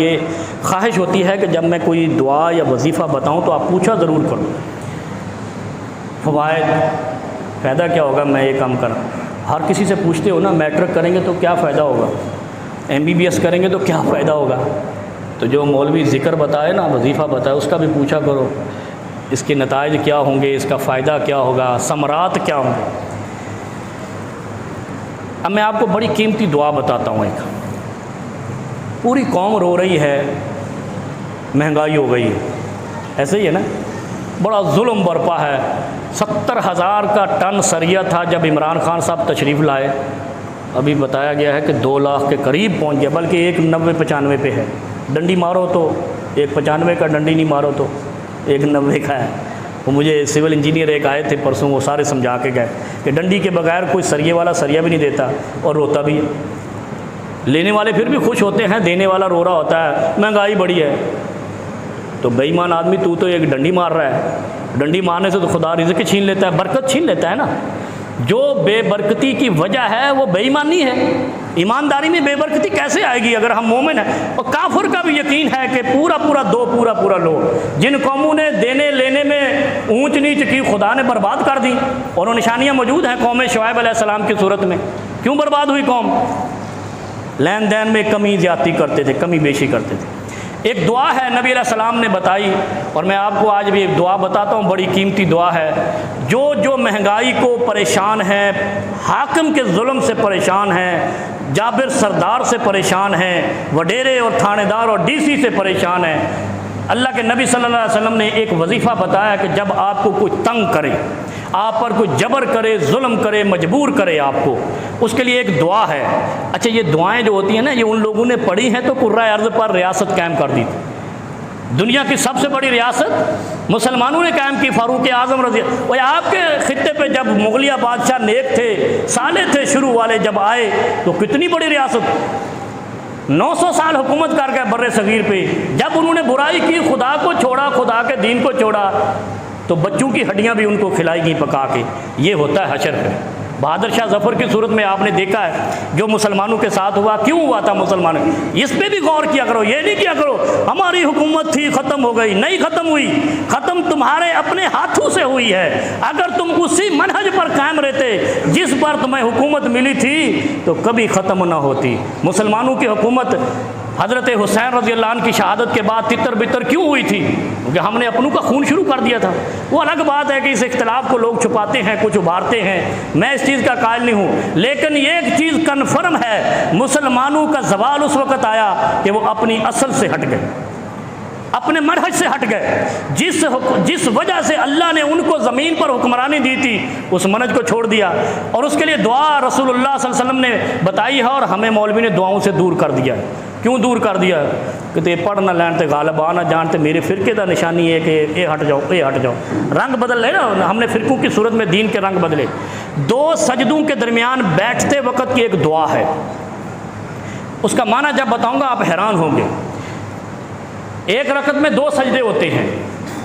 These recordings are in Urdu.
یہ خواہش ہوتی ہے کہ جب میں کوئی دعا یا وظیفہ بتاؤں تو آپ پوچھا ضرور کرو، فوائد، فائدہ کیا ہوگا میں یہ کام کروں۔ ہر کسی سے پوچھتے ہو نا، میٹرک کریں گے تو کیا فائدہ ہوگا، MBBS کریں گے تو کیا فائدہ ہوگا، تو جو مولوی ذکر بتائے نا، وظیفہ بتائے، اس کا بھی پوچھا کرو، اس کے نتائج کیا ہوں گے، اس کا فائدہ کیا ہوگا، ثمرات کیا ہوں گے۔ اب میں آپ کو بڑی قیمتی دعا بتاتا ہوں۔ ایک پوری قوم رو رہی ہے، مہنگائی ہو گئی، ایسے ہی ہے نا، بڑا ظلم برپا ہے۔ 70,000 کا ٹن سریہ تھا جب عمران خان صاحب تشریف لائے، ابھی بتایا گیا ہے کہ 2 لاکھ کے قریب پہنچ گیا، بلکہ 1,90-95 پہ ہے۔ ڈنڈی مارو تو 1,95 کا، ڈنڈی نہیں مارو تو 1,90 کا ہے۔ وہ مجھے سول انجینئر ایک آئے تھے پرسوں، وہ سارے سمجھا کے گئے کہ ڈنڈی کے بغیر کوئی سریے والا سریہ بھی نہیں دیتا، اور روتا بھی ہے۔ لینے والے پھر بھی خوش ہوتے ہیں، دینے والا رو رہا ہوتا ہے، مہنگائی بڑی ہے۔ تو بے ایمان آدمی، تو ایک ڈنڈی مار رہا ہے، ڈنڈی مارنے سے تو خدا رزق چھین لیتا ہے، برکت چھین لیتا ہے نا۔ جو بے برکتی کی وجہ ہے وہ بے ایمانی ہے۔ ایمانداری میں بے برکتی کیسے آئے گی اگر ہم مومن ہیں؟ اور کافر کا بھی یقین ہے کہ پورا لو۔ جن قوموں نے دینے لینے میں اونچ نیچ کی، خدا نے برباد کر دی، اور وہ نشانیاں موجود ہیں قوم شعیب علیہ السلام کی صورت میں۔ کیوں برباد ہوئی قوم؟ لین دین میں کمی زیادتی کرتے تھے، کمی بیشی کرتے تھے۔ ایک دعا ہے نبی علیہ السلام نے بتائی، اور میں آپ کو آج بھی ایک دعا بتاتا ہوں، بڑی قیمتی دعا ہے۔ جو مہنگائی کو پریشان ہیں، حاکم کے ظلم سے پریشان ہیں، جابر سردار سے پریشان ہیں، وڈیرے اور تھانے دار اور DC سے پریشان ہیں، اللہ کے نبی صلی اللہ علیہ وسلم نے ایک وظیفہ بتایا کہ جب آپ کو کوئی تنگ کرے، آپ پر کوئی جبر کرے، ظلم کرے، مجبور کرے آپ کو، اس کے لیے ایک دعا ہے۔ اچھا، یہ دعائیں جو ہوتی ہیں نا، یہ ان لوگوں نے پڑھی ہیں تو کرۂ ارض پر ریاست قائم کر دی تھی۔ دنیا کی سب سے بڑی ریاست مسلمانوں نے قائم کی، فاروق اعظم رضی اللہ۔ وہ آپ کے خطے پہ جب مغلیہ بادشاہ نیک تھے، صالح تھے، شروع والے جب آئے تو کتنی بڑی ریاست، 900 سال حکومت کر گئے بر صغیر پہ۔ جب انہوں نے برائی کی، خدا کو چھوڑا، خدا کے دین کو چھوڑا، تو بچوں کی ہڈیاں بھی ان کو کھلائی گئی پکا کے۔ یہ ہوتا ہے حشر پہ۔ بہادر شاہ ظفر کی صورت میں آپ نے دیکھا ہے جو مسلمانوں کے ساتھ ہوا، کیوں ہوا تھا مسلمانوں، اس پہ بھی غور کیا کرو۔ یہ نہیں کیا کرو ہماری حکومت تھی ختم ہو گئی، نہیں ختم ہوئی، ختم تمہارے اپنے ہاتھوں سے ہوئی ہے۔ اگر تم اسی منہج پر قائم رہتے جس پر تمہیں حکومت ملی تھی تو کبھی ختم نہ ہوتی۔ مسلمانوں کی حکومت حضرت حسین رضی اللہ عنہ کی شہادت کے بعد تتر بتر کیوں ہوئی تھی؟ کیونکہ ہم نے اپنوں کا خون شروع کر دیا تھا۔ وہ الگ بات ہے کہ اس اختلاف کو لوگ چھپاتے ہیں، کچھ ابھارتے ہیں، میں اس چیز کا قائل نہیں ہوں، لیکن یہ ایک چیز کنفرم ہے، مسلمانوں کا زوال اس وقت آیا کہ وہ اپنی اصل سے ہٹ گئے، اپنے منہج سے ہٹ گئے۔ جس وجہ سے اللہ نے ان کو زمین پر حکمرانی دی تھی، اس منہج کو چھوڑ دیا، اور اس کے لیے دعا رسول اللہ صلی اللہ علیہ وسلم نے بتائی ہے، اور ہمیں مولوی نے دعاؤں سے دور کر دیا ہے۔ کیوں دور کر دیا؟ کہ تے پڑھ نہ لین تے غالب آ نہ جانتے، میرے فرقے دا نشانی ہے کہ اے ہٹ جاؤ، اے ہٹ جاؤ۔ رنگ بدل لے نا، ہم نے فرقوں کی صورت میں دین کے رنگ بدلے۔ 2 سجدوں کے درمیان بیٹھتے وقت کی ایک دعا ہے، اس کا معنی جب بتاؤں گا آپ حیران ہوں گے۔ ایک رکعت میں 2 سجدے ہوتے ہیں،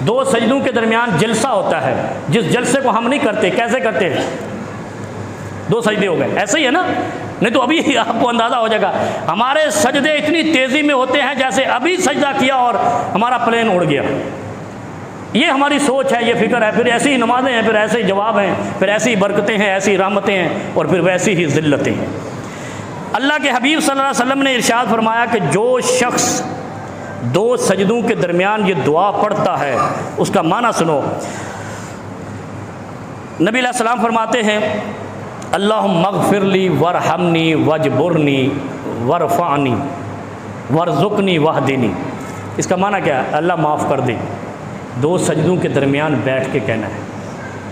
2 سجدوں کے درمیان جلسہ ہوتا ہے، جس جلسے کو ہم نہیں کرتے۔ کیسے کرتے ہیں؟ 2 سجدے ہو گئے، ایسے ہی ہے نا؟ نہیں تو ابھی آپ کو اندازہ ہو جائے گا، ہمارے سجدے اتنی تیزی میں ہوتے ہیں جیسے ابھی سجدہ کیا اور ہمارا پلین اڑ گیا۔ یہ ہماری سوچ ہے، یہ فکر ہے، پھر ایسی ہی نمازیں ہیں، پھر ایسے ہی جواب ہیں، پھر ایسی ہی برکتیں ہیں، ایسی رحمتیں ہیں، اور پھر ویسی ہی ذلتیں ہیں۔ اللہ کے حبیب صلی اللہ علیہ وسلم نے ارشاد فرمایا کہ جو شخص 2 سجدوں کے درمیان یہ دعا پڑھتا ہے، اس کا معنی سنو۔ نبی علیہ السلام فرماتے ہیں، اللہم اغفر لی ورحمنی وجبرنی ورفعنی ورزقنی وہدنی۔ اس کا معنی کیا ہے؟ اللہ معاف کر دے۔ 2 سجدوں کے درمیان بیٹھ کے کہنا ہے،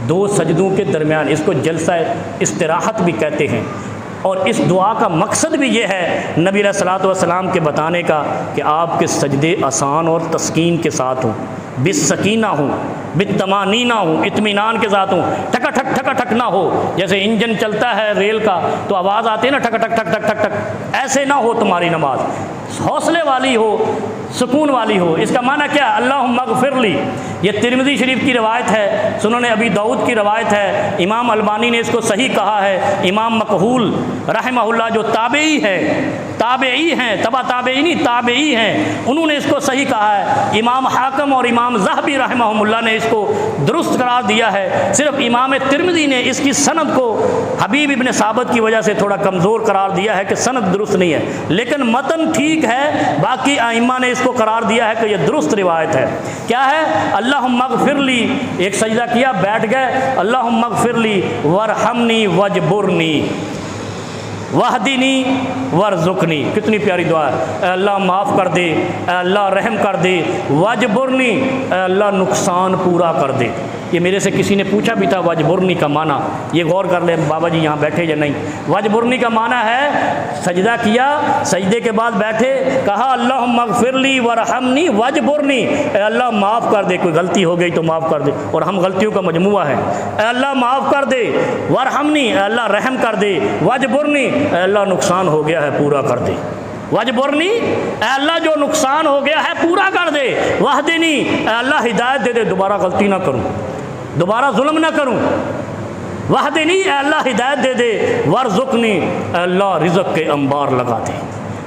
2 سجدوں کے درمیان، اس کو جلسہ استراحت بھی کہتے ہیں۔ اور اس دعا کا مقصد بھی یہ ہے نبی علیہ الصلوۃ والسلام کے بتانے کا کہ آپ کے سجدے آسان اور تسکین کے ساتھ ہوں، بالسکینہ ہوں، بالطمانینہ ہوں، اطمینان کے ساتھ ہوں، ٹھکا ٹھک نہ ہو۔ جیسے انجن چلتا ہے ریل کا تو آواز آتی ہے نا، ٹھک ٹھک ٹھک ٹھک ٹھک ٹھک، ایسے نہ ہو تمہاری نماز، حوصلے والی ہو، سکون والی ہو۔ اس کا معنی کیا ہے؟ اللہم اغفر لی۔ یہ ترمذی شریف کی روایت ہے، سنن ابی داؤد کی روایت ہے، امام البانی نے اس کو صحیح کہا ہے۔ امام مکحول رحمہ اللہ جو تابعی ہے، تابعی ہیں، تبع تابعی نہیں تابعی ہیں، انہوں نے اس کو صحیح کہا ہے۔ امام حاکم اور امام ذہبی رحمہم اللہ نے اس کو درست قرار دیا ہے۔ صرف امام ترمذی نے اس کی سند کو حبیب ابن ثابت کی وجہ سے تھوڑا کمزور قرار دیا ہے کہ سند درست نہیں ہے، لیکن متن ٹھیک ہے۔ باقی ائمہ نے اس کو قرار دیا ہے کہ یہ درست روایت ہے۔ کیا ہے؟ اللہم اغفر لی، ایک سجدہ کیا بیٹھ گئے، اللہم اغفر لی ورحمنی وجبرنی وحدنی ورزقنی، کتنی پیاری دعا ہے۔ اے اللہ معاف کر دے، اے اللہ رحم کر دے، وجبرنی، اے اللہ نقصان پورا کر دے۔ یہ میرے سے کسی نے پوچھا بھی تھا وجبرنی کا معنی، یہ غور کر لیں بابا جی یہاں بیٹھے یا نہیں۔ وجبرنی کا معنی ہے سجدہ کیا، سجدے کے بعد بیٹھے، کہا اللہم اغفر لی ورحمنی وجبرنی، اے اللہ معاف کر دے، کوئی غلطی ہو گئی تو معاف کر دے، اور ہم غلطیوں کا مجموعہ ہے۔ اے اللہ معاف کر دے، ورحمنی، اے اللہ رحم کر دے، وجبرنی، اے اللہ نقصان ہو گیا ہے پورا کر دے۔ وجبرنی، اے اللہ جو نقصان ہو گیا ہے پورا کر دے۔ وحدنی، اے اللہ ہدایت دے دے، دوبارہ غلطی نہ کروں، دوبارہ ظلم نہ کروں۔ وحدنی، اے اللہ ہدایت دے دے۔ ورزقنی، اے اللہ رزق کے انبار لگا دے۔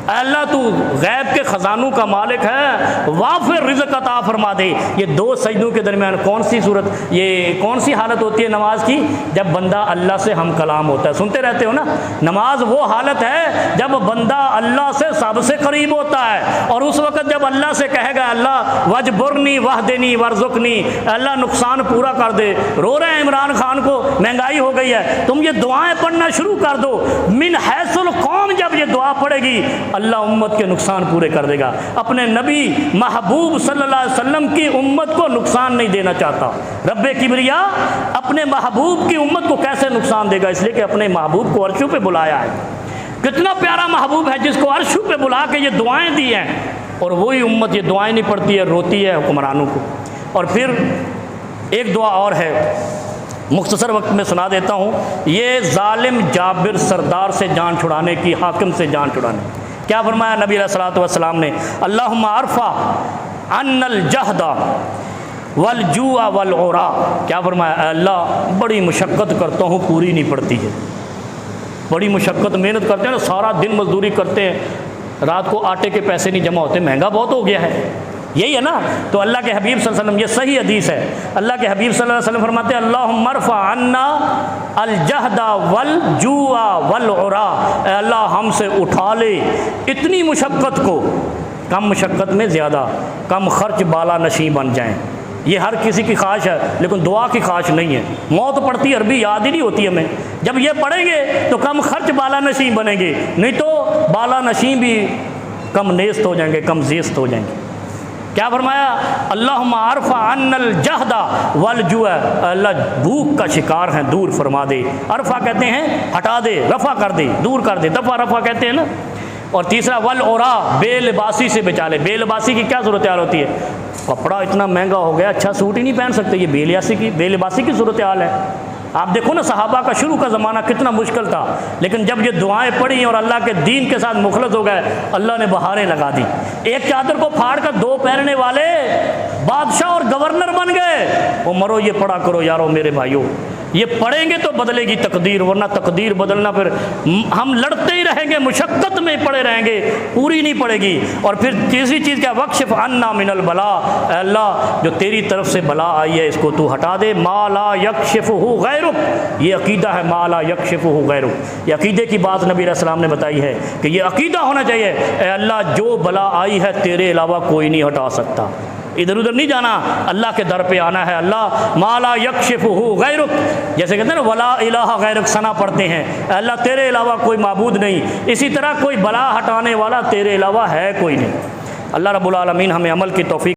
اے اللہ تو غیب کے خزانوں کا مالک ہے، وافر رزق عطا فرما دے۔ یہ دو سجدوں کے درمیان کون سی صورت، یہ کون سی حالت ہوتی ہے نماز کی؟ جب بندہ اللہ سے ہم کلام ہوتا ہے، سنتے رہتے ہو نا۔ نماز وہ حالت ہے جب بندہ اللہ سے سب سے قریب ہوتا ہے، اور اس وقت جب اللہ سے کہے گا اللہ وجبرنی وحدنی ورزقنی، اے اللہ نقصان پورا کر دے۔ رو رہے ہیں عمران خان کو مہنگائی ہو گئی ہے، تم یہ دعائیں پڑھنا شروع کر دو۔ من حیث القوم جب یہ دعا پڑے گی اللہ امت کے نقصان پورے کر دے گا۔ اپنے نبی محبوب صلی اللہ علیہ وسلم کی امت کو نقصان نہیں دینا چاہتا۔ رب کبریا اپنے محبوب کی امت کو کیسے نقصان دے گا؟ اس لیے کہ اپنے محبوب کو عرشوں پہ بلایا ہے۔ کتنا پیارا محبوب ہے جس کو عرشوں پہ بلا کے یہ دعائیں دی ہیں، اور وہی امت یہ دعائیں نہیں پڑھتی ہے، روتی ہے حکمرانوں کو۔ اور پھر ایک دعا اور ہے، مختصر وقت میں سنا دیتا ہوں۔ یہ ظالم جابر سردار سے جان چھڑانے کی، حاکم سے جان چھڑانے، کیا فرمایا نبی علیہ الصلوۃ والسلام نے؟ اللہم ارفع عنا الجہد والجوع والعرا، کیا فرمایا؟ اے اللہ بڑی مشقت کرتا ہوں پوری نہیں پڑتی ہے، بڑی مشقت محنت کرتے ہیں نا، سارا دن مزدوری کرتے ہیں، رات کو آٹے کے پیسے نہیں جمع ہوتے، مہنگا بہت ہو گیا ہے، یہی ہے نا۔ تو اللہ کے حبیب صلی اللہ علیہ وسلم، یہ صحیح حدیث ہے، اللہ کے حبیب صلی اللہ علیہ وسلم فرماتے ہیں اللہم ارفع عنا الجہد والجوع والعرا، اے اللہ ہم سے اٹھا لے اتنی مشقت کو، کم مشقت میں زیادہ، کم خرچ بالا نشیں بن جائیں۔ یہ ہر کسی کی خواہش ہے، لیکن دعا کی خواہش نہیں ہے۔ موت پڑتی عربی یاد ہی نہیں ہوتی ہمیں، جب یہ پڑھیں گے تو کم خرچ بالا نشیں بنیں گے، نہیں تو بالا نشیں بھی کم نیست ہو جائیں گے، کم زیست ہو جائیں گے۔ کیا فرمایا؟ اللہم ارفع عنا الجہد والجوع، اللہ بھوک کا شکار ہیں دور فرما دے۔ ارفع کہتے ہیں ہٹا دے، رفع کر دے، دور کر دے، دفع رفع کہتے ہیں نا۔ اور تیسرا والعرا، بے لباسی سے بچا لے۔ بے لباسی کی کیا صورتحال ہوتی ہے؟ کپڑا اتنا مہنگا ہو گیا، اچھا سوٹ ہی نہیں پہن سکتے، یہ بے لباسی کی صورتحال ہے۔ آپ دیکھو نا صحابہ کا شروع کا زمانہ کتنا مشکل تھا، لیکن جب یہ دعائیں پڑھی اور اللہ کے دین کے ساتھ مخلص ہو گئے، اللہ نے بہاریں لگا دی۔ ایک چادر کو پھاڑ کر دو پہننے والے بادشاہ اور گورنر بن گئے۔ وہ مرو یہ پڑھا کرو یارو میرے بھائیوں، یہ پڑھیں گے تو بدلے گی تقدیر، ورنہ تقدیر بدلنا پھر ہم لڑتے ہی رہیں گے، مشقت میں پڑے رہیں گے، پوری نہیں پڑے گی۔ اور پھر تیسری چیز کیا؟ وکشف عنا من البلا، اے اللہ جو تیری طرف سے بلا آئی ہے اس کو تو ہٹا دے۔ ما لا یکشفہ غیرک، یہ عقیدہ ہے، ما لا یکشفہ غیرک، یہ عقیدے کی بات نبی علیہ السلام نے بتائی ہے کہ یہ عقیدہ ہونا چاہیے، اے اللہ جو بلا آئی ہے تیرے علاوہ کوئی نہیں ہٹا سکتا۔ ادھر ادھر نہیں جانا، اللہ کے در پہ آنا ہے۔ اللہ ما لا یکشفہ غیرک، جیسے کہتے ہیں نا ولا الہ غیرک، ثنا پڑھتے ہیں، اللہ تیرے علاوہ کوئی معبود نہیں، اسی طرح کوئی بلا ہٹانے والا تیرے علاوہ ہے کوئی نہیں۔ اللہ رب العالمین ہمیں عمل کی توفیق